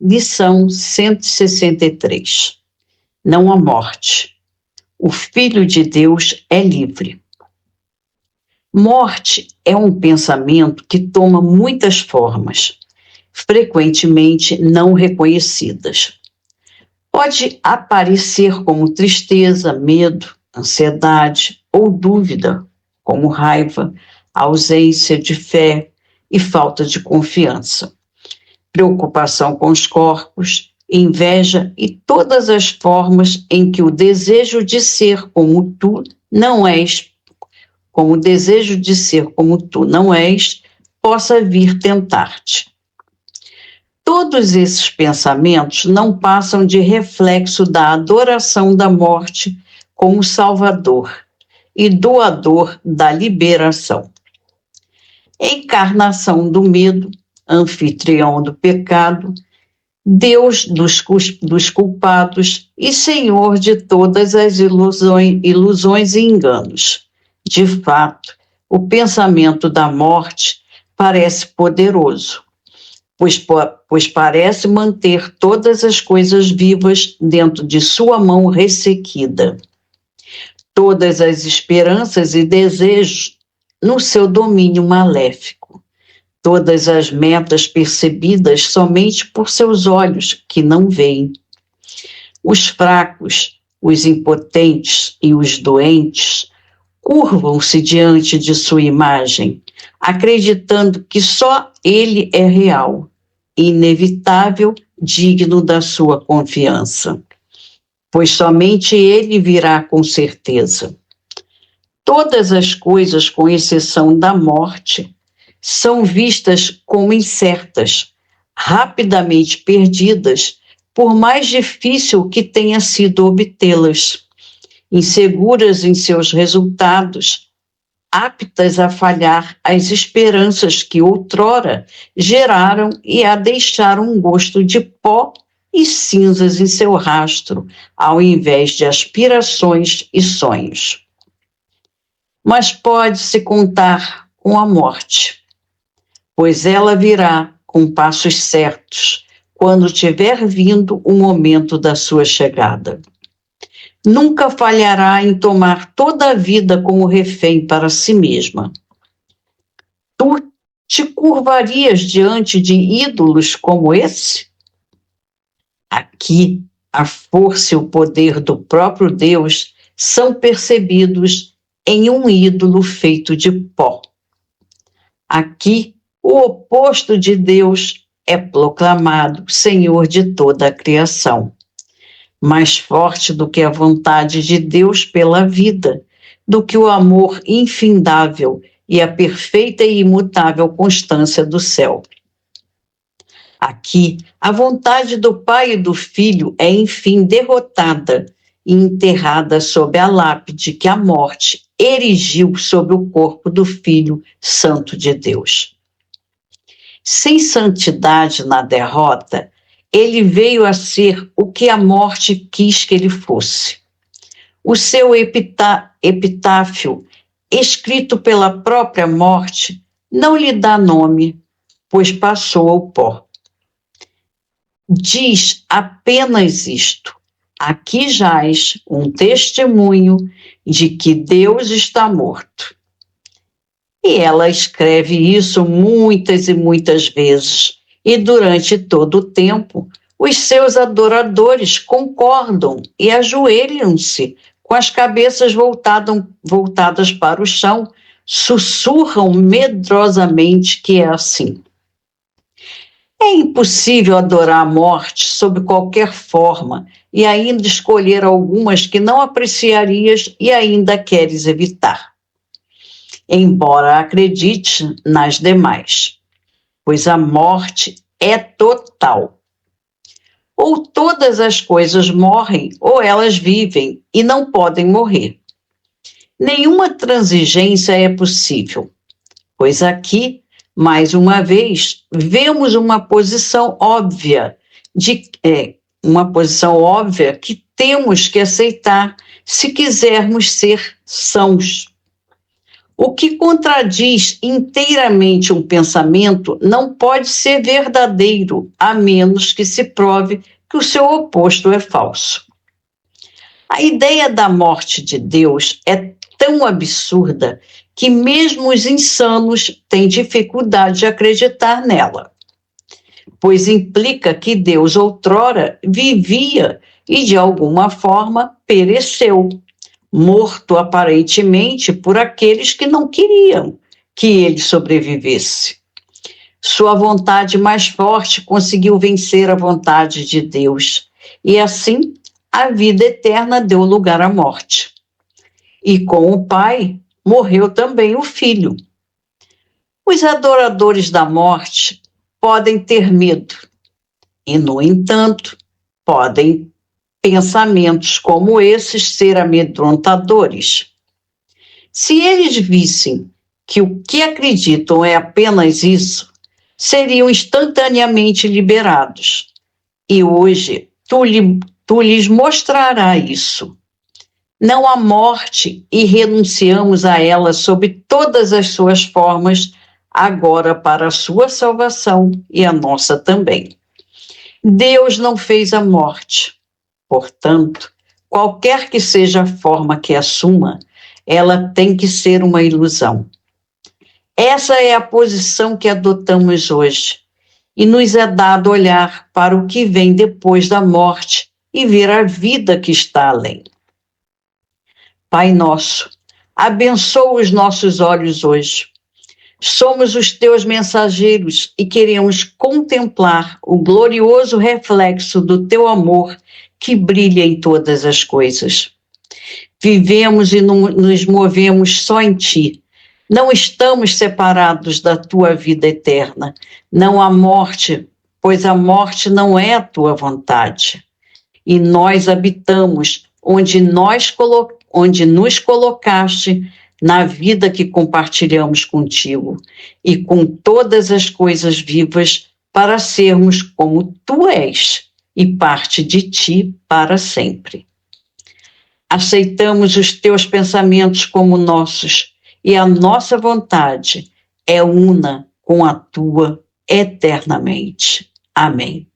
Lição 163. Não há morte. O Filho de Deus é livre. Morte é um pensamento que toma muitas formas, frequentemente não reconhecidas. Pode aparecer como tristeza, medo, ansiedade ou dúvida, como raiva, ausência de fé e falta de confiança, preocupação com os corpos, inveja e todas as formas em que o desejo de ser como tu não és, possa vir tentar-te. Todos esses pensamentos não passam de reflexo da adoração da morte como Salvador e doador da liberação. Encarnação do medo, anfitrião do pecado, Deus dos culpados e Senhor de todas as ilusões e enganos. De fato, o pensamento da morte parece poderoso, pois parece manter todas as coisas vivas dentro de sua mão ressequida. Todas as esperanças e desejos no seu domínio maléfico. Todas as metas percebidas somente por seus olhos, que não veem. Os fracos, os impotentes e os doentes curvam-se diante de sua imagem, acreditando que só ele é real, inevitável, digno da sua confiança, pois somente ele virá com certeza. Todas as coisas, com exceção da morte, são vistas como incertas, rapidamente perdidas, por mais difícil que tenha sido obtê-las, inseguras em seus resultados, aptas a falhar as esperanças que outrora geraram e a deixaram um gosto de pó e cinzas em seu rastro, ao invés de aspirações e sonhos. Mas pode-se contar com a morte, pois ela virá com passos certos, quando tiver vindo o momento da sua chegada. Nunca falhará em tomar toda a vida como refém para si mesma. Tu te curvarias diante de ídolos como esse? Aqui, a força e o poder do próprio Deus são percebidos em um ídolo feito de pó. Aqui, o oposto de Deus é proclamado Senhor de toda a criação, mais forte do que a vontade de Deus pela vida, do que o amor infindável e a perfeita e imutável constância do céu. Aqui, a vontade do Pai e do Filho é, enfim, derrotada e enterrada sob a lápide que a morte erigiu sobre o corpo do Filho Santo de Deus. Sem santidade na derrota, ele veio a ser o que a morte quis que ele fosse. O seu epitáfio, escrito pela própria morte, não lhe dá nome, pois passou ao pó. Diz apenas isto: aqui jaz um testemunho de que Deus está morto. E ela escreve isso muitas e muitas vezes, e durante todo o tempo, os seus adoradores concordam e ajoelham-se, com as cabeças voltadas para o chão, sussurram medrosamente que é assim. É impossível adorar a morte sob qualquer forma e ainda escolher algumas que não apreciarias e ainda queres evitar, embora acredite nas demais, pois a morte é total. Ou todas as coisas morrem, ou elas vivem e não podem morrer. Nenhuma transigência é possível, pois aqui, mais uma vez, vemos uma posição óbvia que temos que aceitar se quisermos ser sãos. O que contradiz inteiramente um pensamento não pode ser verdadeiro, a menos que se prove que o seu oposto é falso. A ideia da morte de Deus é tão absurda que mesmo os insanos têm dificuldade de acreditar nela, pois implica que Deus outrora vivia e de alguma forma pereceu, morto aparentemente por aqueles que não queriam que ele sobrevivesse. Sua vontade mais forte conseguiu vencer a vontade de Deus, e assim a vida eterna deu lugar à morte. E com o Pai morreu também o Filho. Os adoradores da morte podem ter medo, e, no entanto, podem pensamentos como esses ser amedrontadores. Se eles vissem que o que acreditam é apenas isso, seriam instantaneamente liberados. E hoje tu lhes mostrará isso. Não há morte e renunciamos a ela sob todas as suas formas, agora para a sua salvação e a nossa também. Deus não fez a morte. Portanto, qualquer que seja a forma que assuma, ela tem que ser uma ilusão. Essa é a posição que adotamos hoje, e nos é dado olhar para o que vem depois da morte e ver a vida que está além. Pai nosso, abençoa os nossos olhos hoje. Somos os teus mensageiros e queremos contemplar o glorioso reflexo do teu amor que brilha em todas as coisas. Vivemos e nos movemos só em ti. Não estamos separados da tua vida eterna. Não há morte, pois a morte não é a tua vontade. E nós habitamos onde nos colocaste na vida que compartilhamos contigo e com todas as coisas vivas para sermos como tu és e parte de ti para sempre. Aceitamos os teus pensamentos como nossos e a nossa vontade é una com a tua eternamente. Amém.